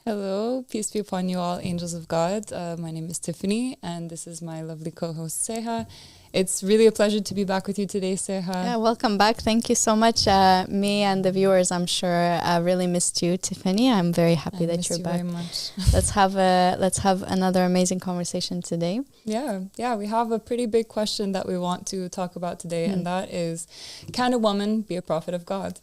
Hello, peace be upon you all, angels of God. My name is Tiffany, and this is my lovely co-host, Saiha. It's really a pleasure to be back with you today, Saiha. Yeah, welcome back. Thank you so much. Me and the viewers, I'm sure, really missed you, Tiffany. I'm very happy that you're back. Very much. Let's have another amazing conversation today. Yeah, we have a pretty big question that we want to talk about today, and that is, can a woman be a prophet of God?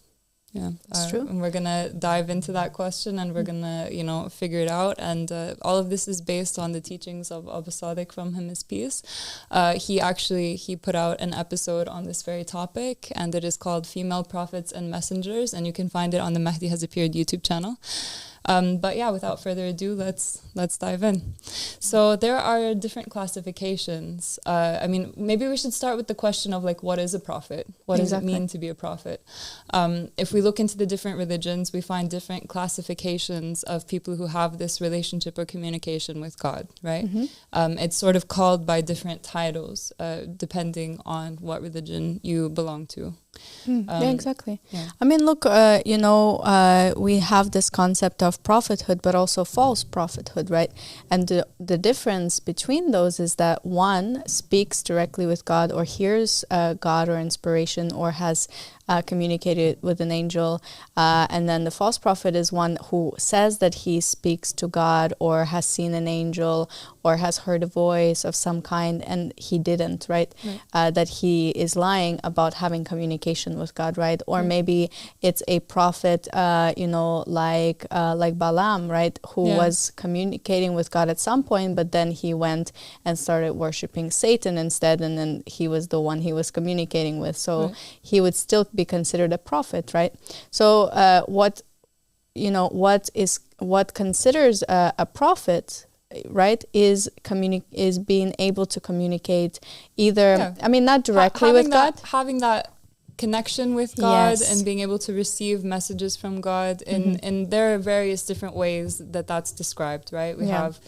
Yeah, it's true. And we're going to dive into that question, and we're going to, figure it out. And all of this is based on the teachings of Sadiq, from him is peace. He put out an episode on this very topic, and it is called Female Prophets and Messengers, and you can find it on the Mahdi Has Appeared YouTube channel. But yeah, without further ado, let's dive in. So there are different classifications. Maybe we should start with the question of what is a prophet? What does it mean to be a prophet? If we look into the different religions, we find different classifications of people who have this relationship or communication with God, right? It's sort of called by different titles, depending on what religion you belong to. Yeah, exactly. Yeah. I mean, look, we have this concept of prophethood, but also false prophethood, right? And the difference between those is that one speaks directly with God, or hears God or inspiration, or has communicated with an angel, and then the false prophet is one who says that he speaks to God, or has seen an angel, or has heard a voice of some kind, and he didn't, right? That he is lying about having communication with God, right? Or maybe it's a prophet, like Balaam, right? Who was communicating with God at some point, but then he went and started worshiping Satan instead, and then he was the one he was communicating with. So he would still be considered a prophet, right? So what considers a prophet, right, is being able to communicate either, not directly with God, having that connection with God, and being able to receive messages from God, and there are various different ways that's described, right? We have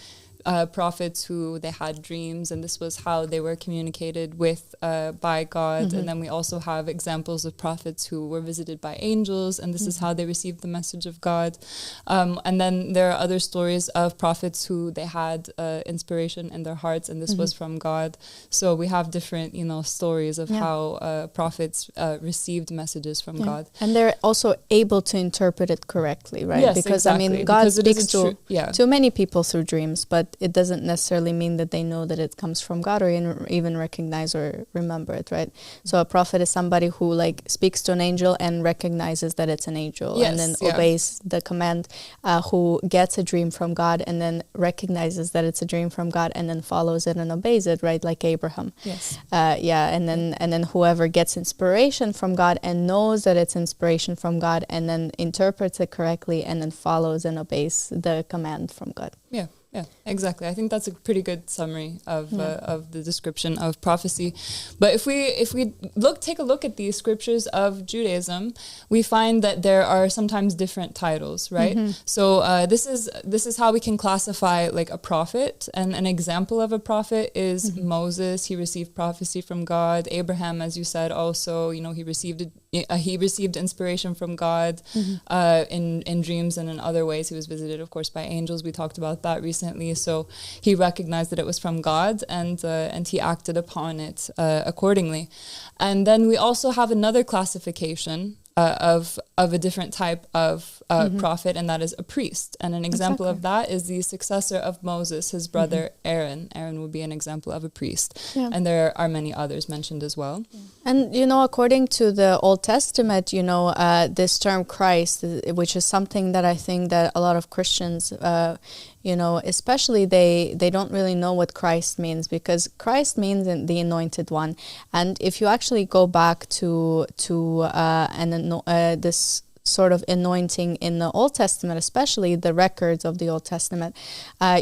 prophets who they had dreams, and this was how they were communicated with by God. And then we also have examples of prophets who were visited by angels, and this is how they received the message of God. And then there are other stories of prophets who they had inspiration in their hearts, and this was from God. So we have different stories of how prophets received messages from God, and they're also able to interpret it correctly, right? Yes, because exactly. God speaks to many people through dreams, but it doesn't necessarily mean that they know that it comes from God, or even recognize or remember it, right? So a prophet is somebody who speaks to an angel and recognizes that it's an angel, and then obeys the command, who gets a dream from God and then recognizes that it's a dream from God and then follows it and obeys it, right? Like Abraham. And then whoever gets inspiration from God and knows that it's inspiration from God and then interprets it correctly and then follows and obeys the command from God. Yeah, exactly. I think that's a pretty good summary of the description of prophecy. But if we take a look at the scriptures of Judaism, we find that there are sometimes different titles, right? So this is how we can classify a prophet. And an example of a prophet is Moses. He received prophecy from God. Abraham, as you said, also he received inspiration from God in dreams and in other ways. He was visited, of course, by angels. We talked about that recently. So he recognized that it was from God, and he acted upon it accordingly. And then we also have another classification of a different type of prophet, and that is a priest. And an example of that is the successor of Moses, his brother Aaron. Aaron would be an example of a priest. And there are many others mentioned as well. And, according to the Old Testament, this term Christ, which is something that I think that a lot of Christians, especially they don't really know what Christ means, because Christ means the anointed one. And if you actually go back to this sort of anointing in the Old Testament, especially the records of the Old Testament,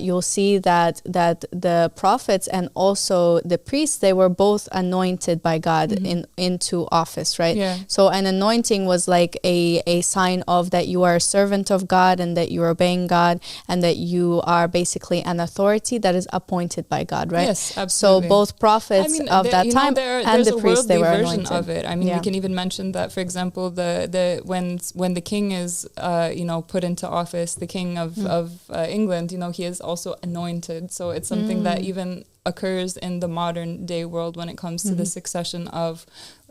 you'll see that the prophets and also the priests, they were both anointed by God into office, right? Yeah. So an anointing was like a sign of that you are a servant of God and that you're obeying God and that you are basically an authority that is appointed by God, right? Yes, absolutely. So both prophets of that time and the priests, they were anointed. Of it. I mean, we can even mention that, for example, when when the king is, put into office, the king of England, he is also anointed. So it's something that even occurs in the modern day world when it comes to the succession of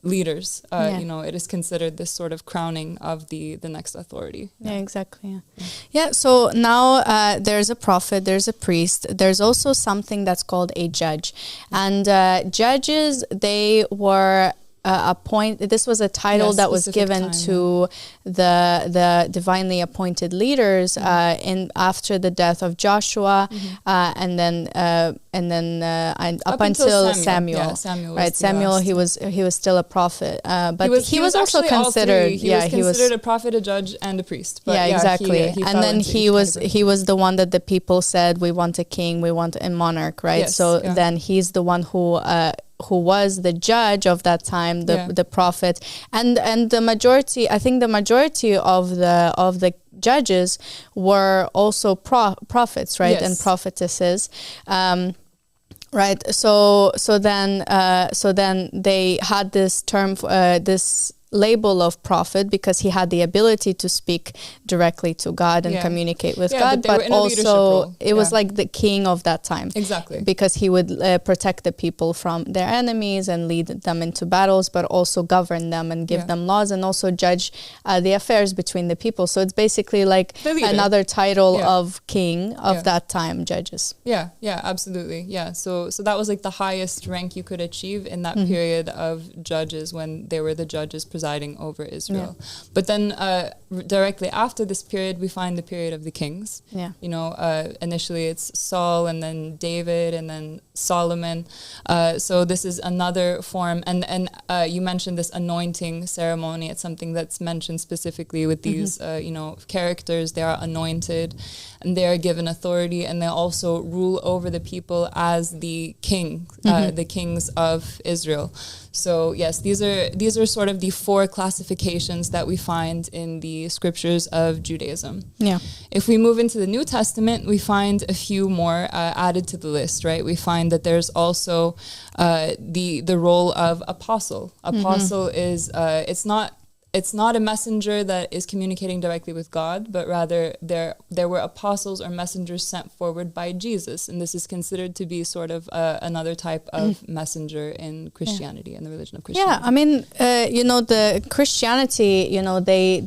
leaders. It is considered this sort of crowning of the next authority. Yeah, exactly. Yeah. So now there's a prophet, there's a priest, there's also something that's called a judge. And judges, they were this was a title that was given to the divinely appointed leaders in after the death of Joshua, and then up until Samuel. Yeah, Samuel, right? Samuel, he was still a prophet, but he was also considered. He was considered a prophet, a judge, and a priest. But exactly. And then he was the one that the people said, we want a king, we want a monarch, right? Yes, so then he's the one who was the judge of that time, the prophet, and the majority. I think the majority of the judges were also prophets, right, and prophetesses. Right. So then they had this term, this label of prophet, because he had the ability to speak directly to God and communicate with God, but also it was like the king of that time. Exactly. Because he would protect the people from their enemies and lead them into battles, but also govern them and give them laws, and also judge the affairs between the people. So it's basically like another title of king of that time, judges. Yeah, absolutely. Yeah. So that was like the highest rank you could achieve in that period of judges, when they were the judges presiding over Israel. But then directly after this period, we find the period of the kings. Initially it's Saul, and then David, and then Solomon. So this is another form, and you mentioned this anointing ceremony. It's something that's mentioned specifically with these characters. They are anointed and they are given authority, and they also rule over the people as the king, the kings of Israel. So yes, these are sort of the four classifications that we find in the scriptures of Judaism. Yeah. If we move into the New Testament, we find a few more added to the list, right? We find that there's also the role of apostle. Apostle is it's not a messenger that is communicating directly with God, but rather there were apostles or messengers sent forward by Jesus, and this is considered to be sort of another type of messenger in Christianity, in the religion of Christianity. Yeah, I mean, the Christianity,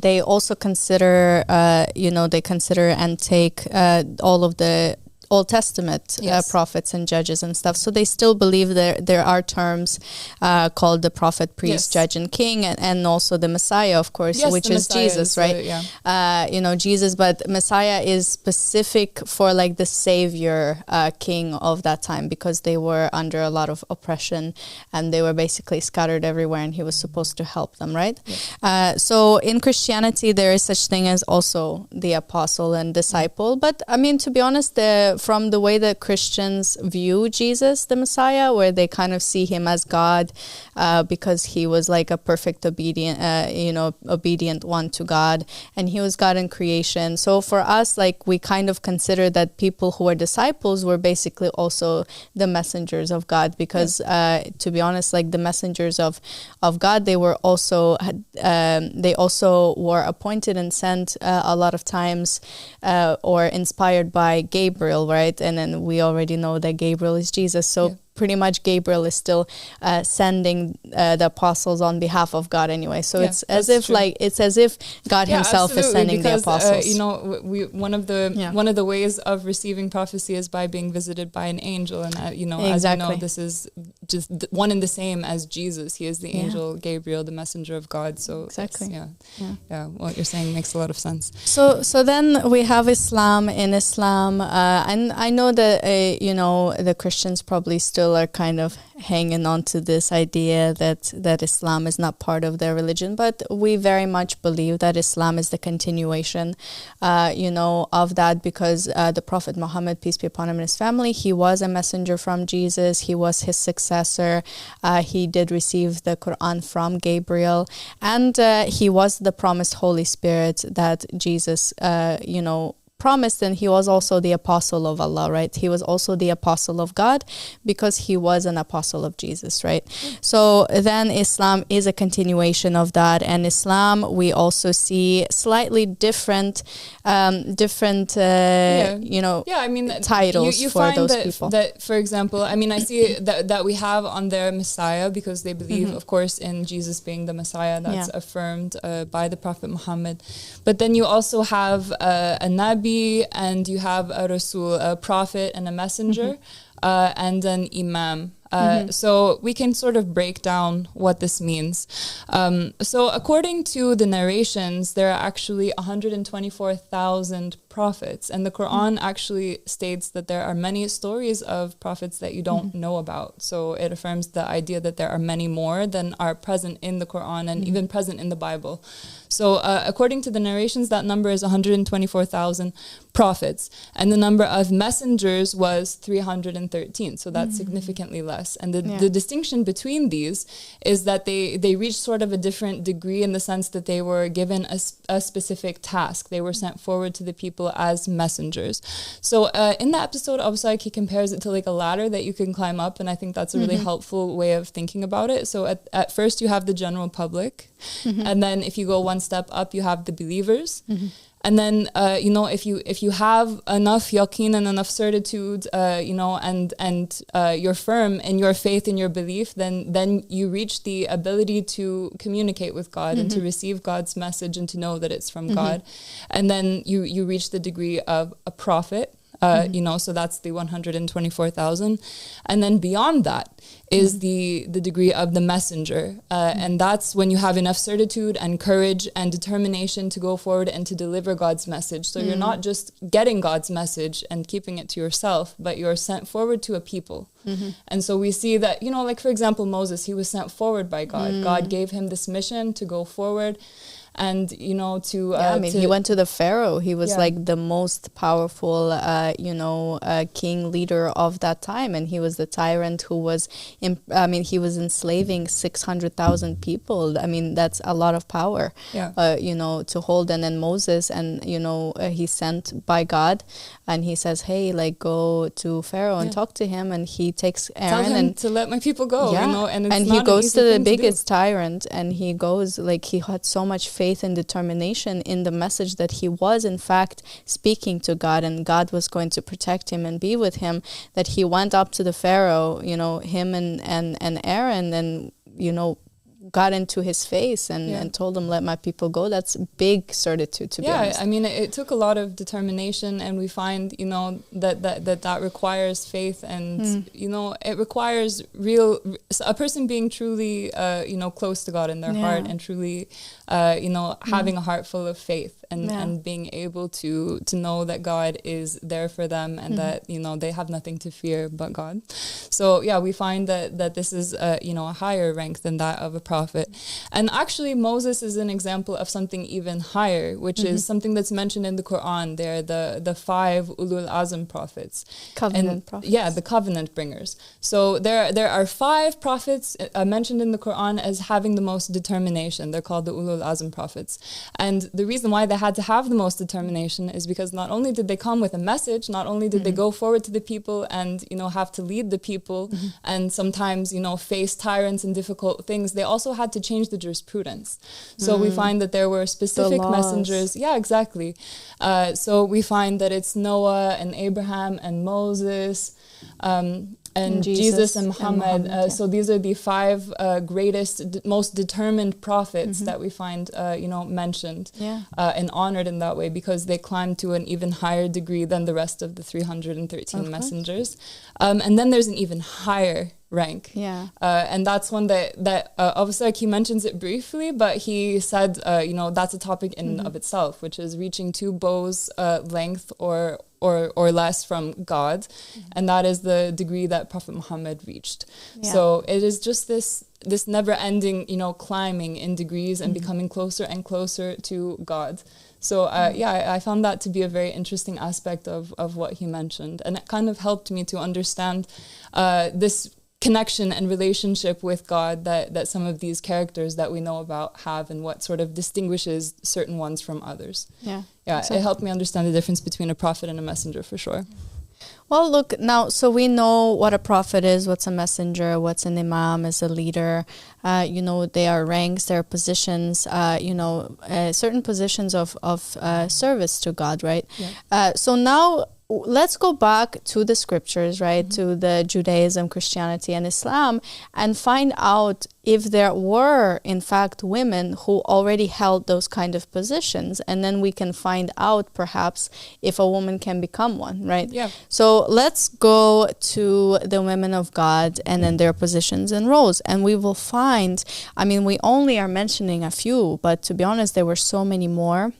they also consider, they consider and take all of the Old Testament prophets and judges and stuff. So they still believe there are terms called the prophet, priest, judge, and king, and also the Messiah, of course, which is Jesus, right? Jesus, but Messiah is specific for like the savior king of that time, because they were under a lot of oppression and they were basically scattered everywhere, and he was supposed to help them, right? So in Christianity, there is such thing as also the apostle and disciple. But I mean, to be honest, from the way that Christians view Jesus, the Messiah, where they kind of see him as God, because he was like a perfect obedient one to God, and he was God in creation. So for us, like, we kind of consider that people who were disciples were basically also the messengers of God, because to be honest, like, the messengers of God, they also were appointed and sent a lot of times or inspired by Gabriel, right? And then we already know that Gabriel is Jesus. So pretty much Gabriel is still sending the apostles on behalf of God anyway. So it's as if God himself is sending the apostles. One of the ways of receiving prophecy is by being visited by an angel, and as you know, this is just one and the same as Jesus. He is the angel Gabriel, the messenger of God. So what you're saying makes a lot of sense. So then we have Islam. In Islam, and I know that the Christians probably still are kind of hanging on to this idea that Islam is not part of their religion, but we very much believe that Islam is the continuation of that, because the Prophet Muhammad, peace be upon him, and his family, he was a messenger from Jesus. He was his successor. He did receive the Quran from Gabriel, and he was the promised Holy Spirit that Jesus promised, and he was also the apostle of Allah, right? He was also the apostle of God because he was an apostle of Jesus, right? So then Islam is a continuation of that, and Islam, we also see slightly different titles you for find those that, people. that, for example, I mean, I see that we have on their Messiah, because they believe, of course, in Jesus being the Messiah. That's affirmed by the Prophet Muhammad. But then you also have a Nabi, and you have a Rasul, a prophet and a messenger, and an Imam. So we can sort of break down what this means. So according to the narrations, there are actually 124,000 prophets, and the Quran actually states that there are many stories of prophets that you don't know about. So it affirms the idea that there are many more than are present in the Quran and even present in the Bible. So according to the narrations, that number is 124,000 prophets, and the number of messengers was 313. So that's significantly less. And the distinction between these is that they reached sort of a different degree, in the sense that they were given a specific task. They were sent forward to the people as messengers. So in the episode, Sadiq, he compares it to like a ladder that you can climb up, and I think that's a really helpful way of thinking about it. So at first you have the general public, and then if you go one step up, you have the believers. And then, if you have enough yaqeen and enough certitude, and you're firm in your faith and your belief, then you reach the ability to communicate with God and to receive God's message and to know that it's from God. And then you reach the degree of a prophet. So that's the 124,000. And then beyond that is the degree of the messenger. And that's when you have enough certitude and courage and determination to go forward and to deliver God's message. So you're not just getting God's message and keeping it to yourself, but you're sent forward to a people. And so we see that, like for example, Moses, he was sent forward by God. God gave him this mission to go forward. And he went to the Pharaoh. He was like the most powerful king leader of that time, and he was the tyrant who was he was enslaving 600,000 people. I mean, that's a lot of power to hold. And then Moses, and he's sent by God, and he says, hey, like, go to Pharaoh and talk to him, and he takes Aaron, tell him to let my people go, and he goes to the biggest tyrant, and he goes, like, he had so much faith and determination in the message that he was in fact speaking to God, and God was going to protect him and be with him, that he went up to the Pharaoh, him and Aaron, and got into his face and told him, let my people go. That's big certitude, to be honest. I mean, it took a lot of determination, and we find, that requires faith, and, it requires a person being truly, close to God in their heart, and truly, having a heart full of faith, and being able to know that God is there for them, and that, they have nothing to fear but God. So, we find that this is, a higher rank than that of a prophet. And actually, Moses is an example of something even higher, which is something that's mentioned in the Quran. They're the 5 ulul azm prophets. Prophets. Yeah, the covenant bringers. So there are 5 prophets mentioned in the Quran as having the most determination. They're called the ulul azm prophets. And the reason why they had to have the most determination is because not only did they come with a message, not only did they go forward to the people and, have to lead the people and sometimes, face tyrants and difficult things, they also had to change the jurisprudence. So we find that there were specific messengers. Yeah, exactly. So we find that it's Noah and Abraham and Moses, and Jesus and Muhammad. So these are the 5 greatest, most determined prophets that we find, mentioned and honored in that way, because they climbed to an even higher degree than the rest of the 313 messengers. And then there's an even higher rank. And that's one that obviously, like, he mentions it briefly, but he said, that's a topic in of itself, which is reaching 2 bows length or less from God, and that is the degree that Prophet Muhammad reached. So it is just this never-ending, climbing in degrees and becoming closer and closer to God. So I found that to be a very interesting aspect of what he mentioned, and it kind of helped me to understand this connection and relationship with God that some of these characters that we know about have, and what sort of distinguishes certain ones from others. Yeah. It helped me understand the difference between a prophet and a messenger, for sure. Well, look, now, so we know what a prophet is, what's a messenger, what's an imam, is a leader. They are ranks, there are positions, certain positions of service to God, right? Yeah. So now let's go back to the scriptures, right, to the Judaism, Christianity, and Islam, and find out if there were, in fact, women who already held those kind of positions. And then we can find out, perhaps, if a woman can become one, right? Yeah. So let's go to the women of God and then their positions and roles. And we will find, we only are mentioning a few, but to be honest, there were so many more.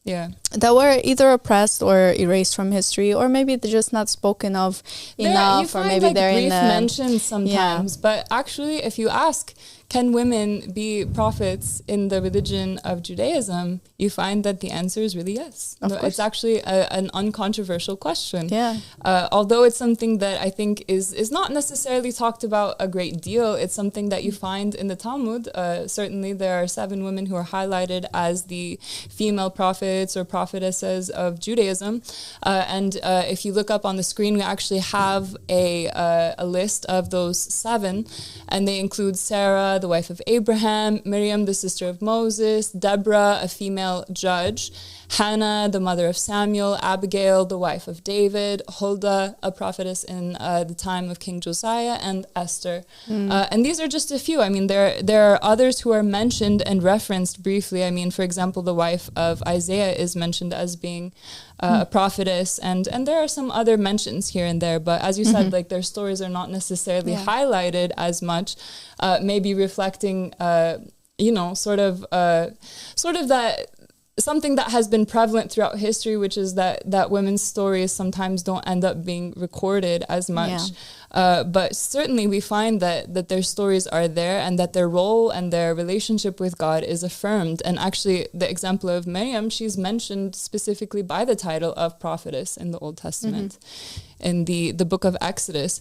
Yeah. That were either oppressed or erased from history, or maybe they're just not spoken of enough, or maybe they're in the mentioned sometimes. Yeah. But actually, if you ask, can women be prophets in the religion of Judaism, you find that the answer is really yes. It's actually an uncontroversial question. Yeah. Although it's something that I think is not necessarily talked about a great deal, it's something that you find in the Talmud. Certainly, there are 7 women who are highlighted as the female prophets or prophetesses of Judaism. And if you look up on the screen, we actually have a list of those 7, and they include Sarah, the wife of Abraham, Miriam, the sister of Moses, Deborah, a female judge, Hannah, the mother of Samuel, Abigail, the wife of David, Huldah, a prophetess in the time of King Josiah, and Esther. And these are just a few. There are others who are mentioned and referenced briefly. For example, the wife of Isaiah is mentioned as being a prophetess, and there are some other mentions here and there. But as you said, their stories are not necessarily highlighted as much, maybe reflecting, sort of that. Something that has been prevalent throughout history, which is that women's stories sometimes don't end up being recorded as much. But certainly we find that their stories are there, and that their role and their relationship with God is affirmed. And actually, the example of Miriam, she's mentioned specifically by the title of prophetess in the Old Testament. In the book of Exodus.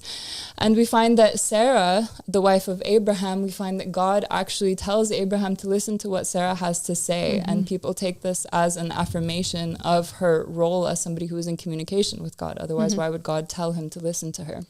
And we find that Sarah, the wife of Abraham, we find that God actually tells Abraham to listen to what Sarah has to say. And people take this as an affirmation of her role as somebody who is in communication with God. Otherwise, why would God tell him to listen to her?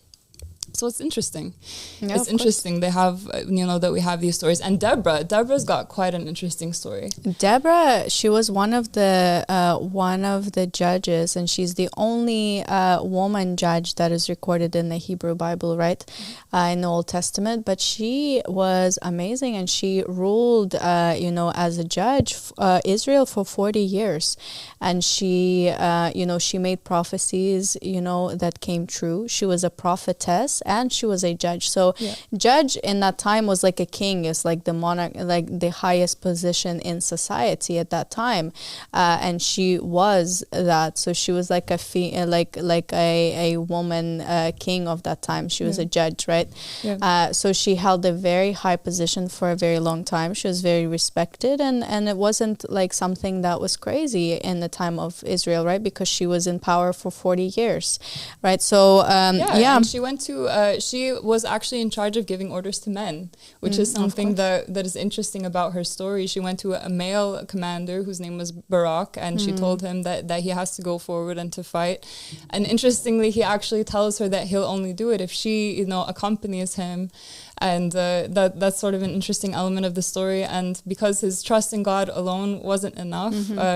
So it's interesting. Yeah, it's interesting. They have, that we have these stories. And Deborah's got quite an interesting story. Deborah, she was one of the judges, and she's the only woman judge that is recorded in the Hebrew Bible, right? In the Old Testament. But she was amazing, and she ruled, as a judge, Israel for 40 years. And she, she made prophecies, that came true. She was a prophetess, and she was a judge. So judge in that time was like a king. It's like the monarch, like the highest position in society at that time. And she was that. So she was like a woman king of that time. She was a judge, right? So she held a very high position for a very long time. She was very respected, and it wasn't like something that was crazy in the time of Israel, right? Because she was in power for 40 years, right? So and she went to she was actually in charge of giving orders to men, which is something that is interesting about her story. She went to a male commander whose name was Barak, and she told him that he has to go forward and to fight. And interestingly, he actually tells her that he'll only do it if she, accompanies him. And that's sort of an interesting element of the story. And because his trust in God alone wasn't enough,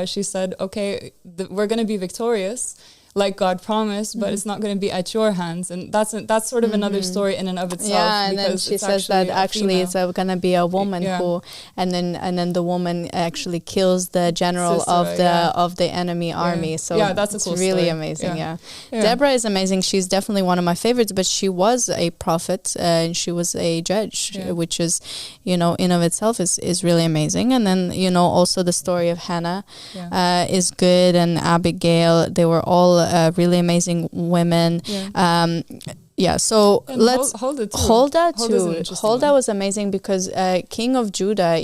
she said, okay, we're going to be victorious, like God promised, but it's not going to be at your hands. And that's sort of another story in and of itself. Yeah, and then she says that actually it's going to be a woman who, and then the woman actually kills the general of the enemy army. So that's a cool really story. Amazing. Yeah. Deborah is amazing. She's definitely one of my favorites, but she was a prophet and she was a judge, which is, in of itself is really amazing. And then, also the story of Hannah is good, and Abigail. They were all really amazing women. yeah, so And let's Huldah too. Huldah Huldah's an too. interesting Huldah one. was amazing because king of Judah,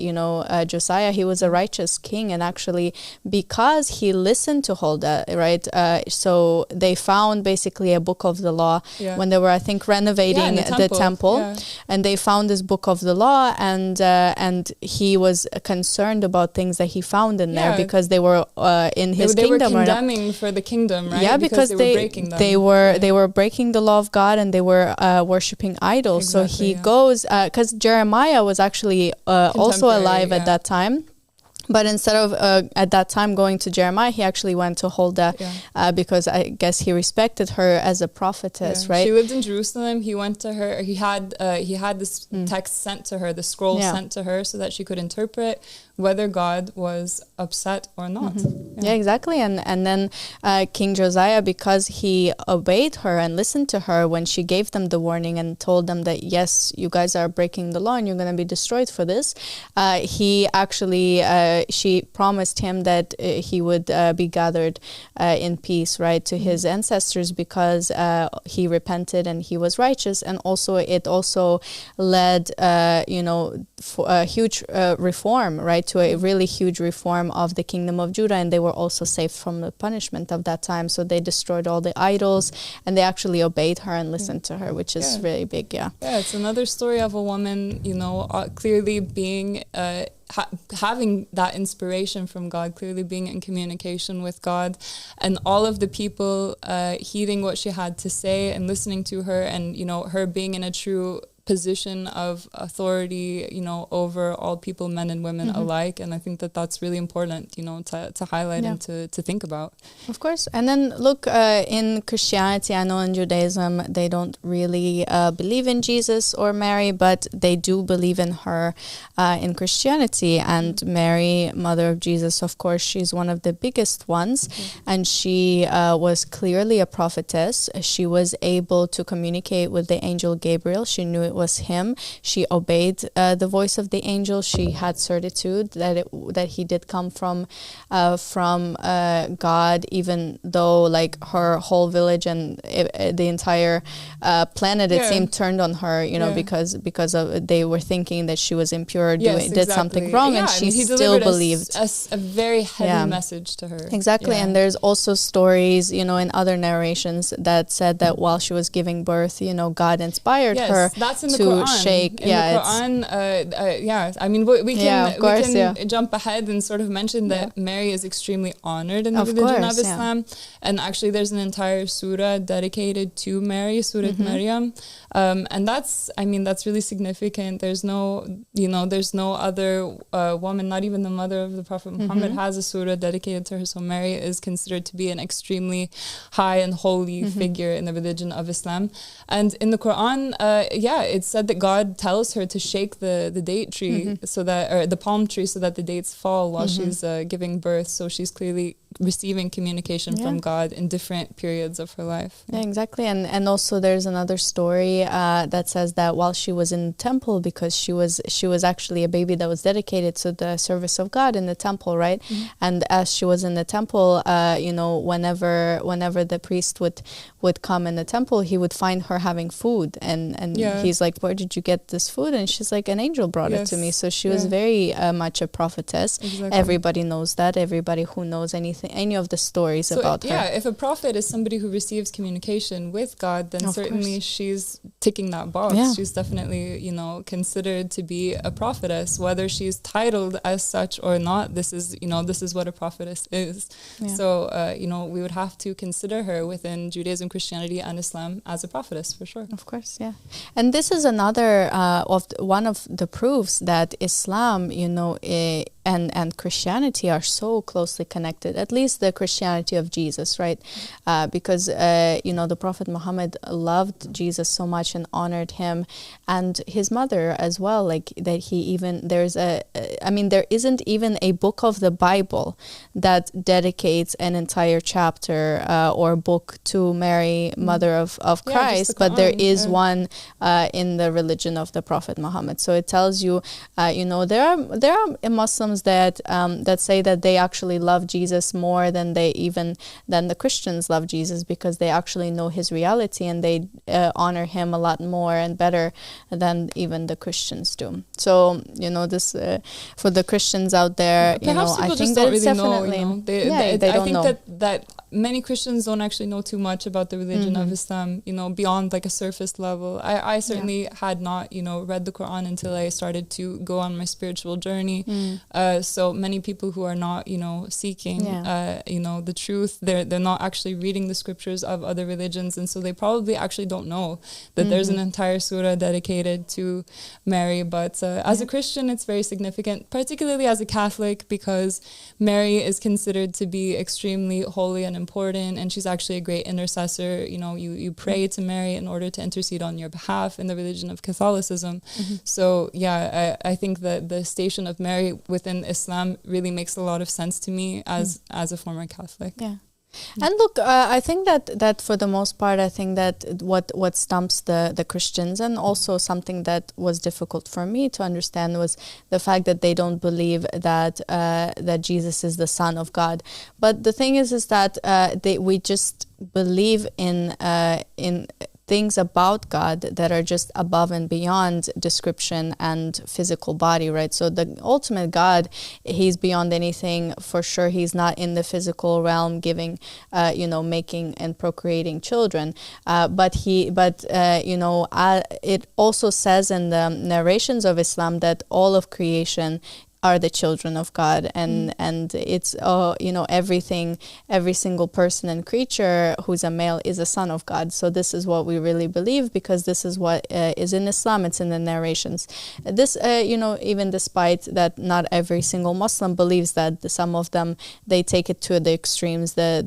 Josiah, he was a righteous king, and actually because he listened to Huldah, right? So they found basically a book of the law when they were, I think, renovating the temple, and they found this book of the law, and he was concerned about things that he found in there because they were in his kingdom. They were condemning for the kingdom, right? Yeah, because they were breaking them. They were breaking the law of God, and they were worshipping idols. Exactly, so he goes, because Jeremiah was actually also alive at that time. But instead of at that time going to Jeremiah, he actually went to Huldah because I guess he respected her as a prophetess, right? She lived in Jerusalem. He went to her. He had this text sent to her, the scroll sent to her, so that she could interpret whether God was upset or not. Yeah, exactly. And then King Josiah, because he obeyed her and listened to her when she gave them the warning and told them that, yes, you guys are breaking the law and you're going to be destroyed for this, he actually, she promised him that he would be gathered in peace, right, to his ancestors, because he repented and he was righteous. And also it also led, for a huge reform, right, to a really huge reform of the kingdom of Judah, and they were also saved from the punishment of that time. So they destroyed all the idols, and they actually obeyed her and listened to her, which is really big. Yeah, it's another story of a woman, clearly being having that inspiration from God, clearly being in communication with God, and all of the people heeding what she had to say and listening to her, and her being in a true position of authority, over all people, men and women alike. And I think that that's really important, to highlight and to think about. Of course. And then look, in Christianity, I know in Judaism, they don't really believe in Jesus or Mary, but they do believe in her in Christianity. And Mary, mother of Jesus, of course, she's one of the biggest ones. And she was clearly a prophetess. She was able to communicate with the angel Gabriel. She knew it was him. She obeyed the voice of the angel. She had certitude that he did come from God, even though like her whole village and the entire planet, it seemed, turned on her, because of they were thinking that she was impure, did something wrong, and she still believed a very heavy message to her. Exactly. And there's also stories, in other narrations that said that while she was giving birth, God inspired her that's in the to Quran. shake. In the Quran, I mean, we can jump ahead and sort of mention that Mary is extremely honored in the religion of Islam. And actually, there's an entire surah dedicated to Mary, Surah Maryam. And that's really significant. There's no other woman, not even the mother of the Prophet Muhammad, has a surah dedicated to her. So Mary is considered to be an extremely high and holy figure in the religion of Islam. And in the Quran, it's said that God tells her to shake the date tree or the palm tree, so that the dates fall while she's giving birth. So she's clearly receiving communication from God in different periods of her life. Yeah, exactly. And also there's another story that says that while she was in the temple, because she was actually a baby that was dedicated to the service of God in the temple, right? And as she was in the temple, whenever the priest would come in the temple, he would find her having food, and he's like, where did you get this food? And she's like, an angel brought it to me. So she was very much a prophetess. Exactly. Everybody knows that. Everybody who knows any of the stories about her. Yeah, if a prophet is somebody who receives communication with God, then certainly she's ticking that box. Yeah. She's definitely, considered to be a prophetess, whether she's titled as such or not. This is what a prophetess is. Yeah. So, we would have to consider her within Judaism, Christianity, and Islam as a prophetess, for sure. Of course, yeah. And this is another one of the proofs that Islam, and Christianity are so closely connected, at least the Christianity of Jesus, right? Because, the Prophet Muhammad loved Jesus so much and honored him, and his mother as well, like that there isn't even a book of the Bible that dedicates an entire chapter or book to Mary, mother of Christ, but there is one in the religion of the Prophet Muhammad. So it tells you, there are Muslims Muslims that that say that they actually love Jesus more than the Christians love Jesus, because they actually know his reality and they honor him a lot more and better than even the Christians do. So, you know, this for the Christians out there, you know, I think that it's definitely they don't know. that many Christians don't actually know too much about the religion of Islam, you know, beyond like a surface level. I certainly had not, you know, read the Quran until I started to go on my spiritual journey. So many people who are not, you know, seeking, you know, the truth, they're not actually reading the scriptures of other religions, and so they probably actually don't know that there's an entire surah dedicated to Mary. But as a Christian, it's very significant, particularly as a Catholic, because Mary is considered to be extremely holy and important, and she's actually a great intercessor. You know, you pray to Mary in order to intercede on your behalf in the religion of Catholicism. So yeah, I think that the station of Mary within Islam really makes a lot of sense to me as a former Catholic. And look, I think that for the most part, I think that what stumps the Christians, and also something that was difficult for me to understand, was the fact that they don't believe that that Jesus is the Son of God. But the thing is that we just believe in things about God that are just above and beyond description and physical body, right? So the ultimate God, he's beyond anything. For sure, he's not in the physical realm giving, you know, making and procreating children. But you know, it also says in the narrations of Islam that all of creation are the children of God, and it's you know, everything, every single person and creature who's a male is a son of God. So this is what we really believe, because this is what is in Islam. It's in the narrations. This you know, even despite that not every single Muslim believes that, some of them, they take it to the extremes. They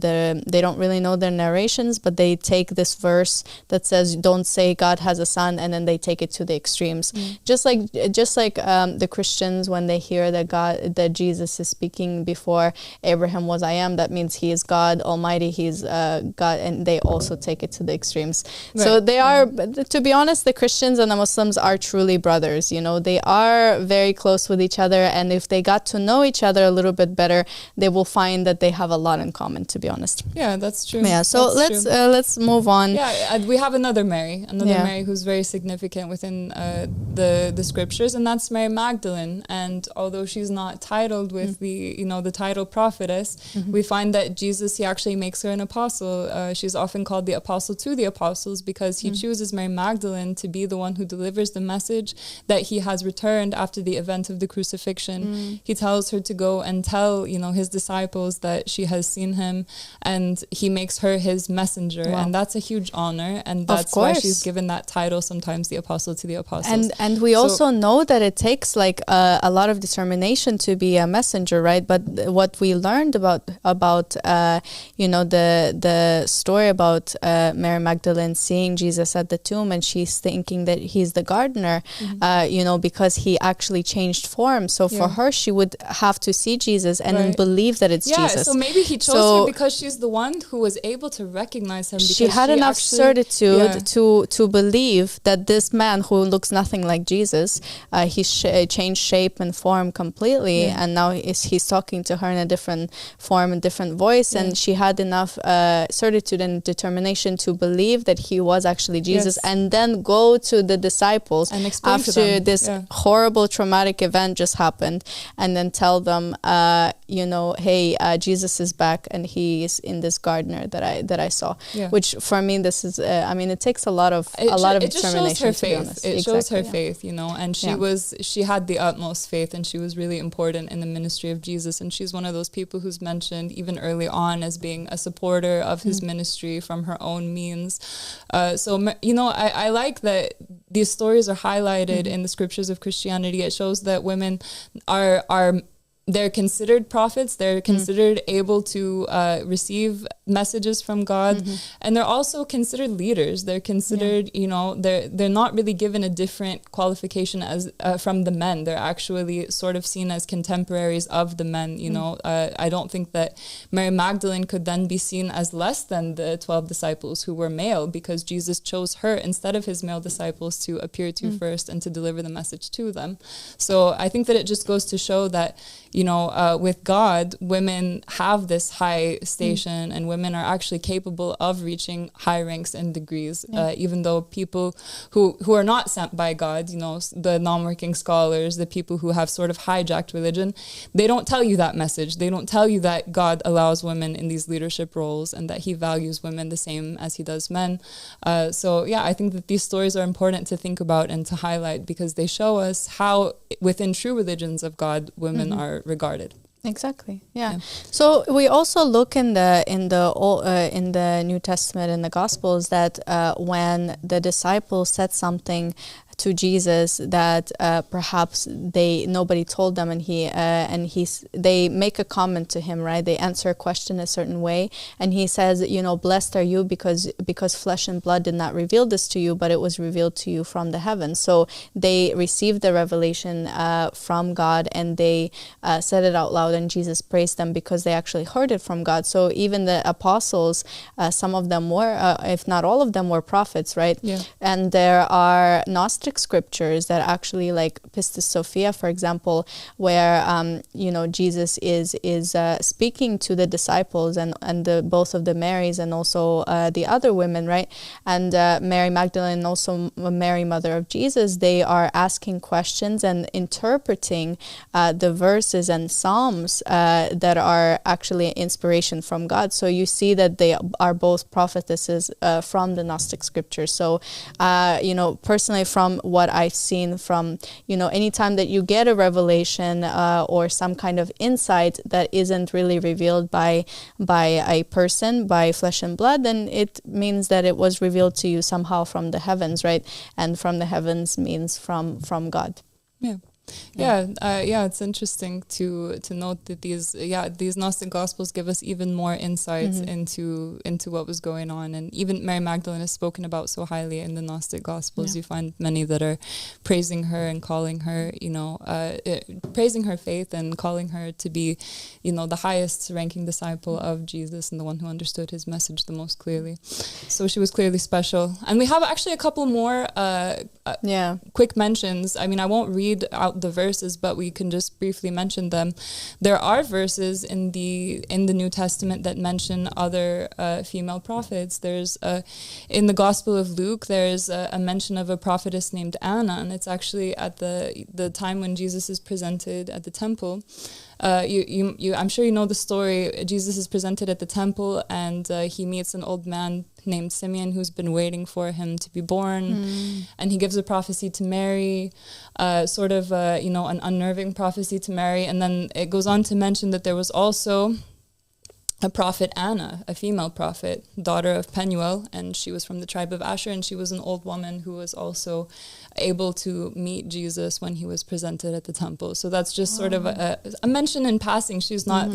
don't really know their narrations, but they take this verse that says don't say God has a son, and then they take it to the extremes. Just like the Christians, when they hear that Jesus is speaking before Abraham was I am, that means he is God Almighty, he's God, and they also take it to the extremes. Right. So they are, to be honest, the Christians and the Muslims are truly brothers. You know, they are very close with each other, and if they got to know each other a little bit better, they will find that they have a lot in common, to be honest. Yeah, that's true. Yeah, so let's move on. Yeah, we have another Mary Mary who's very significant within the scriptures, and that's Mary Magdalene. And although she's not titled with the title prophetess, we find that Jesus, he actually makes her an apostle. She's often called the apostle to the apostles, because he chooses Mary Magdalene to be the one who delivers the message that he has returned after the event of the crucifixion. He tells her to go and tell, you know, his disciples that she has seen him, and he makes her his messenger. Wow. And that's a huge honor, and that's why she's given that title, sometimes the apostle to the apostles. And we also know that it takes like a lot of determination to be a messenger, right? But what we learned about you know, the story about Mary Magdalene seeing Jesus at the tomb, and she's thinking that he's the gardener, you know, because he actually changed form. So for her, she would have to see Jesus and then believe that it's Jesus. So maybe he chose her because she's the one who was able to recognize him. She had enough certitude to believe that this man who looks nothing like Jesus, he changed shape and form completely, and now he's talking to her in a different form and different voice, and she had enough certitude and determination to believe that he was actually Jesus, and then go to the disciples and after this horrible traumatic event just happened, and then tell them, you know, hey, Jesus is back, and he is in this gardener that I saw. Which for me, this is I mean, it takes a lot of determination. It shows her faith. It shows her faith, you know, and she had the utmost faith, and she was really important in the ministry of Jesus. And she's one of those people who's mentioned even early on as being a supporter of his ministry from her own means. So, you know, I like that these stories are highlighted in the scriptures of Christianity. It shows that women are they're considered prophets. They're considered able to receive messages from God, and they're also considered leaders. They're considered, you know, they're not really given a different qualification as from the men. They're actually sort of seen as contemporaries of the men. You know, I don't think that Mary Magdalene could then be seen as less than the 12 disciples who were male, because Jesus chose her instead of his male disciples to appear to first and to deliver the message to them. So I think that it just goes to show that, with God, women have this high station and women are actually capable of reaching high ranks and degrees, even though people who are not sent by God, the non-working scholars, the people who have sort of hijacked religion, they don't tell you that message. They don't tell you that God allows women in these leadership roles and that he values women the same as he does men. So I think that these stories are important to think about and to highlight because they show us how within true religions of God, women are regarded. Exactly. Yeah. So we also look in the New Testament, in the Gospels, that when the disciples said something to Jesus that perhaps nobody told them, and they make a comment to him, right? They answer a question a certain way, and he says, blessed are you because flesh and blood did not reveal this to you, but it was revealed to you from the heavens. So they received the revelation from God, and they said it out loud, and Jesus praised them because they actually heard it from God. So even the apostles, some of them were, if not all of them, were prophets, right? Yeah. And there are Gnostic scriptures that actually, like Pistis Sophia, for example, where Jesus is speaking to the disciples and both of the Marys and also the other women, right? And Mary Magdalene and also Mary, mother of Jesus, they are asking questions and interpreting the verses and psalms that are actually inspiration from God. So you see that they are both prophetesses from the Gnostic scriptures. So personally, from what I've seen from, anytime that you get a revelation or some kind of insight that isn't really revealed by a person, by flesh and blood, then it means that it was revealed to you somehow from the heavens, right? And from the heavens means from God. It's interesting to note that these Gnostic Gospels give us even more insights into what was going on, and even Mary Magdalene is spoken about so highly in the Gnostic Gospels. You find many that are praising her and calling her, praising her faith and calling her to be, the highest ranking disciple of Jesus and the one who understood his message the most clearly. So she was clearly special. And we have actually a couple more quick mentions. I mean, I won't read out the verses, but we can just briefly mention them. There are verses in the New Testament that mention other female prophets. There's in the Gospel of Luke, there's a mention of a prophetess named Anna, and it's actually at the time when Jesus is presented at the temple. I'm sure you know the story. Jesus is presented at the temple, and he meets an old man named Simeon who's been waiting for him to be born, and he gives a prophecy to Mary, sort of an unnerving prophecy to Mary, and then it goes on to mention that there was also a prophet Anna, a female prophet, daughter of Penuel, and she was from the tribe of Asher, and she was an old woman who was also able to meet Jesus when he was presented at the temple. So that's just sort of a mention in passing. She's not,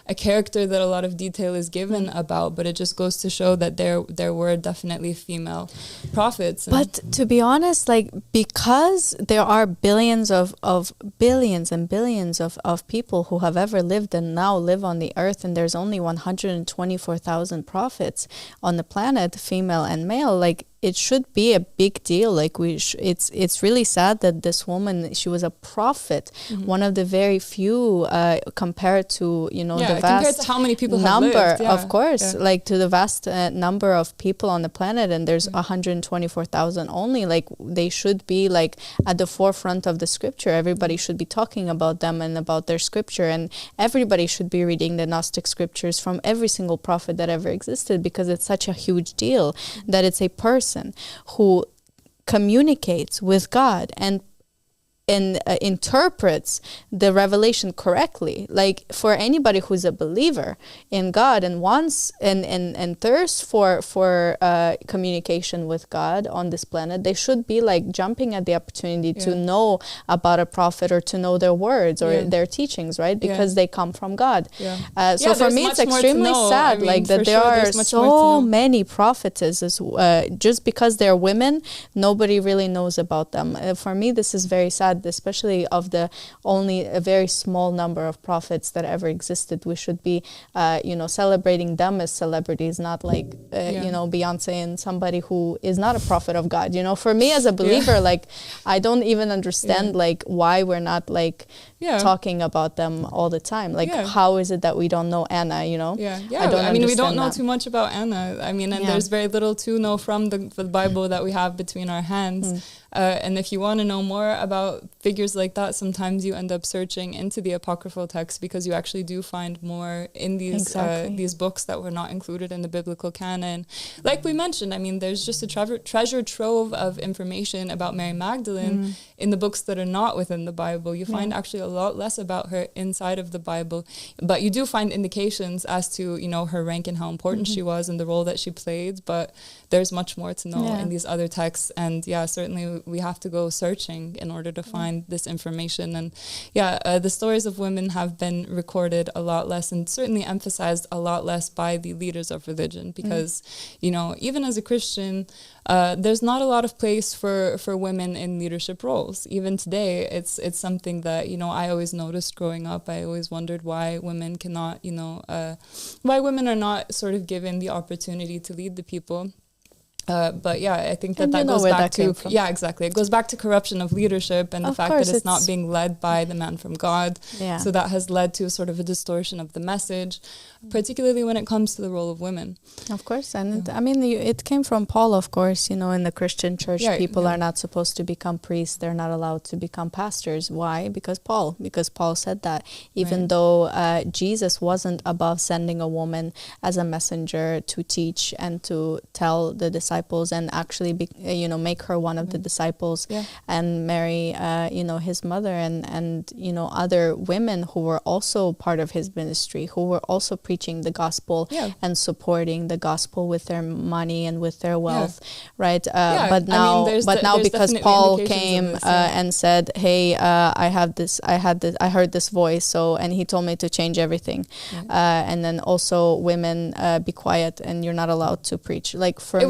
a character that a lot of detail is given about, but it just goes to show that there were definitely female prophets. But to be honest, because there are billions and billions of people who have ever lived and now live on the earth, and there's only 124,000 prophets on the planet, female and male, it should be a big deal. It's really sad that this woman, she was a prophet, one of the very few compared to the vast compared to how many people number have lived. Of course, to the vast number of people on the planet, and there's 124,000 only. They should be at the forefront of the scripture. Everybody should be talking about them and about their scripture, and everybody should be reading the Gnostic scriptures from every single prophet that ever existed, because it's such a huge deal that it's a person who communicates with God and interprets the revelation correctly. For anybody who's a believer in God and wants and thirsts for communication with God on this planet, they should be jumping at the opportunity to know about a prophet or to know their words or their teachings, right? Because they come from God. So for me, it's extremely sad that there are so many prophetesses. Just because they're women, nobody really knows about them. For me, this is very sad, that, especially of the only a very small number of prophets that ever existed, we should be, celebrating them as celebrities, not like, Beyonce and somebody who is not a prophet of God. For me as a believer, like, I don't even understand like why we're not like talking about them all the time. Like, how is it that we don't know Anna? I mean, we don't know too much about Anna. I mean, and there's very little to know from the Bible that we have between our hands. And if you want to know more about figures like that, sometimes you end up searching into the apocryphal texts, because you actually do find more in these books that were not included in the biblical canon. Like we mentioned, I mean, there's just a treasure trove of information about Mary Magdalene in the books that are not within the Bible. You find actually a lot less about her inside of the Bible, but you do find indications as to, her rank and how important she was and the role that she played. But there's much more to know in these other texts. And certainly we have to go searching in order to find this information. And the stories of women have been recorded a lot less, and certainly emphasized a lot less by the leaders of religion, because even as a Christian, there's not a lot of place for women in leadership roles. Even today, it's something that I always noticed growing up. I always wondered why women cannot, why women are not sort of given the opportunity to lead the people. But I think that goes back to exactly. It goes back to corruption of leadership and the fact that it's not being led by the man from God. So that has led to sort of a distortion of the message, particularly when it comes to the role of women. Of course, and I mean, it came from Paul, of course. In the Christian church, people are not supposed to become priests. They're not allowed to become pastors. Why? Because Paul said that. Even though Jesus wasn't above sending a woman as a messenger to teach and to tell the disciples and actually make her one of the disciples, and Mary his mother and other women who were also part of his ministry, who were also preaching the gospel and supporting the gospel with their money and with their wealth, right? But now because Paul came and said, hey, I heard this voice, and he told me to change everything, and then also women, be quiet and you're not allowed to preach. Like for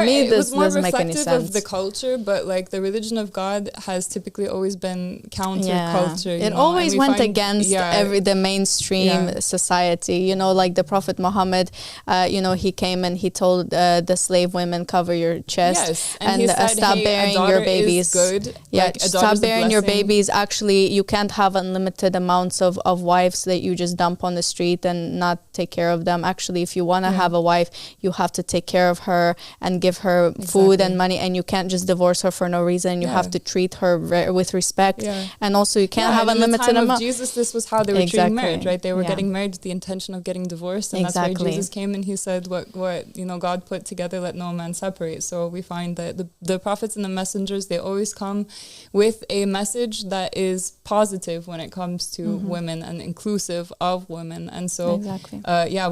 me, this doesn't make any sense. It was more reflective of the culture, but like the religion of God has typically always been counterculture. It always went against the mainstream society. Like the Prophet Muhammad, he came and he told the slave women, cover your chest and said, stop bearing your babies. Stop bearing your babies. Actually, you can't have unlimited amounts of wives that you just dump on the street and not take care of them. Actually, if you want to have a wife, you have to take care of her and give her food and money, and you can't just divorce her for no reason. You have to treat her with respect, and also you can't have unlimited amount. In the time of Jesus, this was how they were treating marriage, right? They were getting married with the intention of getting divorced, and that's why Jesus came and he said, "What God put together, let no man separate." So we find that the prophets and the messengers, they always come with a message that is positive when it comes to women and inclusive of women. And so,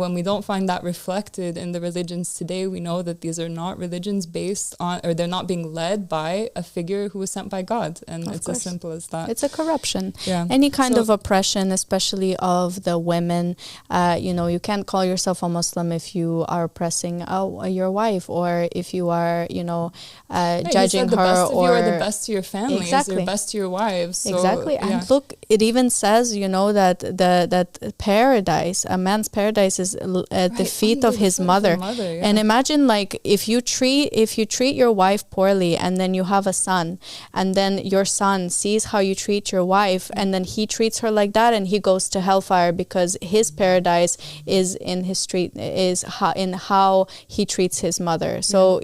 when we don't find that reflected in the religions today, we know that these are not religions based on, or they're not being led by a figure who was sent by God. And it's as simple as that. It's a corruption. Any kind of oppression, especially of the women. You can't call yourself a Muslim if you are oppressing your wife, or if you are, judging her, or you are the best to your families, or best to your wives. So, and look, it even says, that paradise, a man's paradise, is at the feet of his mother. And imagine, like, if you treat your wife poorly, and then you have a son, and then your son sees how you treat your wife, and then he treats her like that, and he goes to hellfire because his paradise is in how he treats his mother. So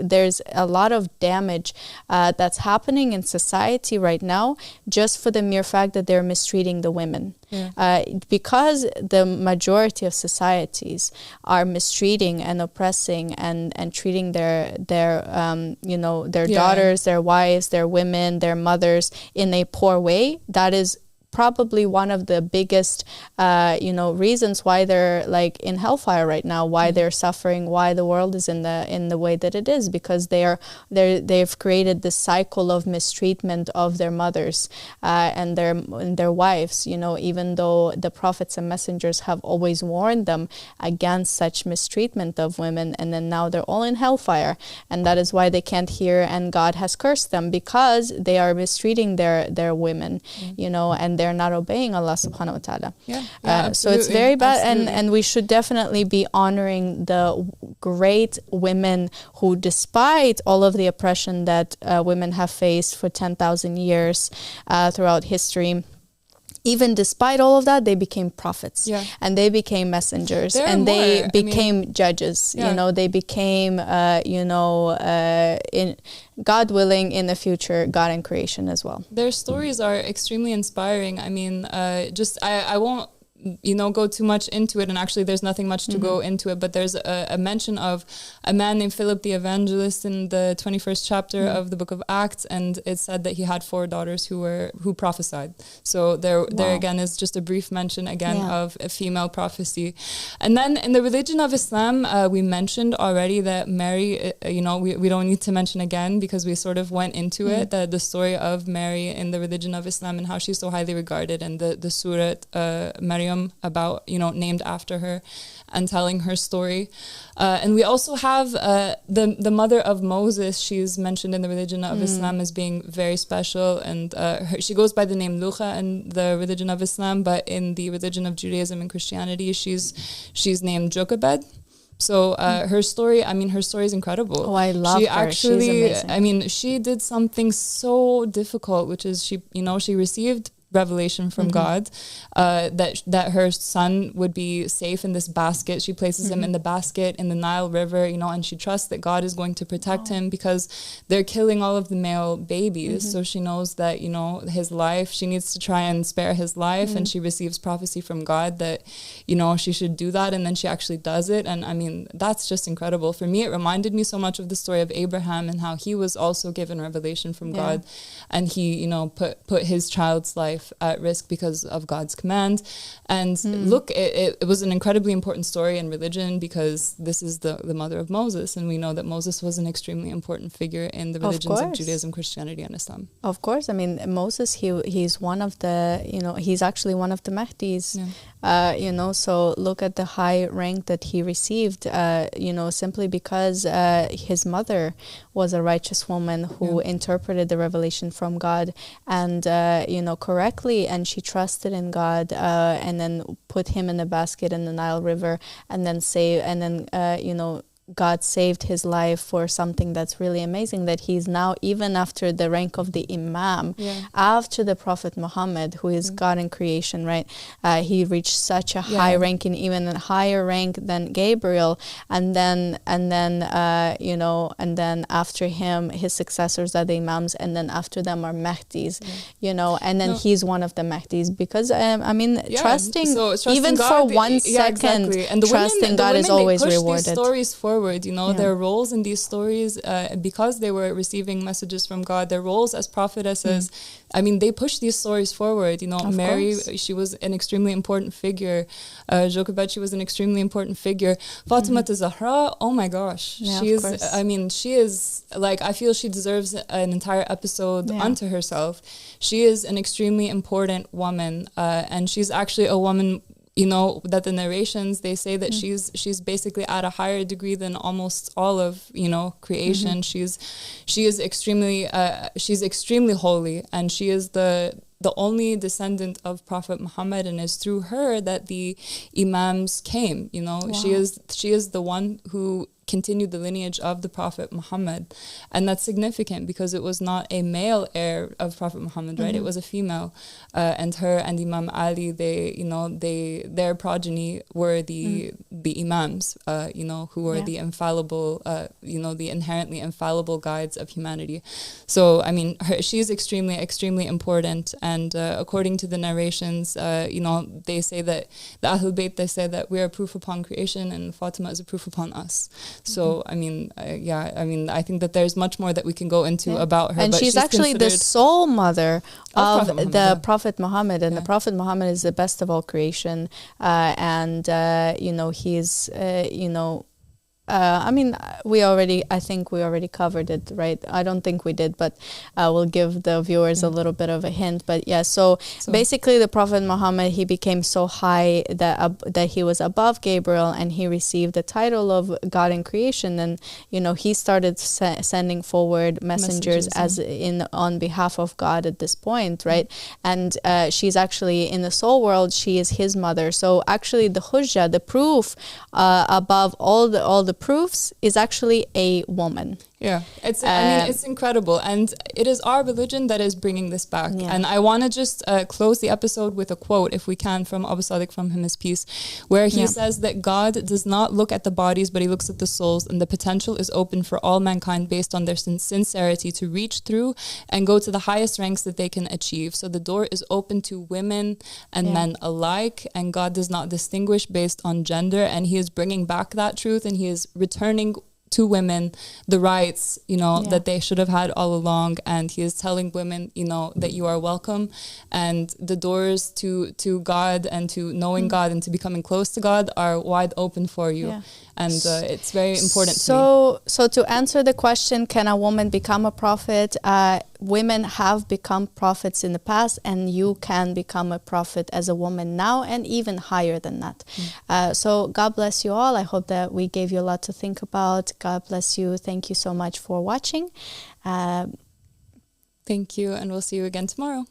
there's a lot of damage that's happening in society right now, just for the mere fact that they're mistreating the women. Because the majority of societies are mistreating and oppressing and treating their daughters, their wives, their women, their mothers in a poor way. That is probably one of the biggest, reasons why they're like in hellfire right now, why they're suffering, why the world is in the way that it is, because they've created this cycle of mistreatment of their mothers and their wives. Even though the prophets and messengers have always warned them against such mistreatment of women, and then now they're all in hellfire, and that is why they can't hear, and God has cursed them because they are mistreating their women, and they're not obeying Allah subhanahu wa ta'ala. So it's very bad, and we should definitely be honoring the great women who, despite all of the oppression that women have faced for 10,000 years throughout history, even despite all of that, they became prophets, and they became messengers, and they became judges. They became, in God willing, in the future, God in creation as well. Their stories are extremely inspiring. I mean, I won't go too much into it, and actually there's nothing much to go into it, but there's a mention of a man named Philip the Evangelist in the 21st chapter of the book of Acts, and it said that he had 4 daughters who prophesied. So there again is just a brief mention of a female prophecy. And then in the religion of Islam, we mentioned already that Mary, we don't need to mention again because we sort of went into it, the story of Mary in the religion of Islam and how she's so highly regarded, and the surah Maryam about, named after her and telling her story. And we also have the mother of Moses. She's mentioned in the religion of Islam as being very special, and she goes by the name Lucha in the religion of Islam, but in the religion of Judaism and Christianity, she's named Jochebed. So her story is incredible. Oh, I love her. She's amazing. She did something so difficult, which is she received revelation from God that her son would be safe in this basket. She places him in the basket in the Nile River, and she trusts that God is going to protect him because they're killing all of the male babies. So she knows that, his life, she needs to try and spare his life, and she receives prophecy from God that, she should do that, and then she actually does it. And I mean, that's just incredible. For me, it reminded me so much of the story of Abraham and how he was also given revelation from God, and he, put his child's life at risk because of God's command. And look, it was an incredibly important story in religion because this is the mother of Moses, and we know that Moses was an extremely important figure in the religions of Judaism, Christianity, and Islam. Of course. I mean, Moses, he's one of the, he's actually one of the Mahdis. So look at the high rank that he received, simply because his mother was a righteous woman who interpreted the revelation from God and, correctly, and she trusted in God, and then put him in a basket in the Nile River, and then God saved his life for something that's really amazing, that he's now, even after the rank of the Imam, after the Prophet Muhammad, who is God in creation, right? He reached such a high rank, and even a higher rank than Gabriel. And then after him, his successors are the Imams, and then after them are Mahdis, and then he's one of the Mahdis because, trusting, even God, for 1 second, and trusting God is always rewarded. These stories forward, their roles in these stories, because they were receiving messages from God, their roles as prophetesses, they push these stories forward. Mary, she was an extremely important figure. Jochebed, she was an extremely important figure. Fatima Zahra, oh my gosh, she is like, I feel she deserves an entire episode unto herself. She is an extremely important woman, and she's actually a woman, that the narrations, they say that she's basically at a higher degree than almost all of, creation. She is extremely holy, and she is the only descendant of Prophet Muhammad, and is through her that the Imams came. She is the one who continued the lineage of the Prophet Muhammad, and that's significant because it was not a male heir of Prophet Muhammad, right? It was a female, and her and Imam Ali, their progeny were the the imams, who are the infallible, the inherently infallible guides of humanity. So, I mean, she's extremely, extremely important. And according to the narrations, they say that the Ahlul Bayt, they say that we are proof upon creation and Fatima is a proof upon us. So, I mean, I think that there's much more that we can go into about her. And she's actually the sole mother of the Prophet Muhammad. And the Prophet Muhammad is the best of all creation. He's, I think we already covered it, right? I don't think we did, but we'll give the viewers a little bit of a hint. But yeah, so basically the Prophet Muhammad, he became so high that he was above Gabriel, and he received the title of God in creation. And, he started sending forward messengers on behalf of God at this point, right? And she's actually in the soul world, she is his mother. So actually the hujjah, the proof above all the proofs, is actually a woman. Yeah, it's incredible, and it is our religion that is bringing this back. And I want to just close the episode with a quote, if we can, from Abu Sadiq, from him his peace, where he says that God does not look at the bodies, but he looks at the souls, and the potential is open for all mankind based on their sincerity to reach through and go to the highest ranks that they can achieve. So the door is open to women and men alike, and God does not distinguish based on gender, and he is bringing back that truth, and he is returning to women the rights, that they should have had all along. And he is telling women, that you are welcome, and the doors to God and to knowing God and to becoming close to God are wide open for you. And it's very important to me. So to answer the question, can a woman become a prophet? Women have become prophets in the past, and you can become a prophet as a woman now, and even higher than that. So God bless you all. I hope that we gave you a lot to think about. God bless you. Thank you so much for watching. Thank you, and we'll see you again tomorrow.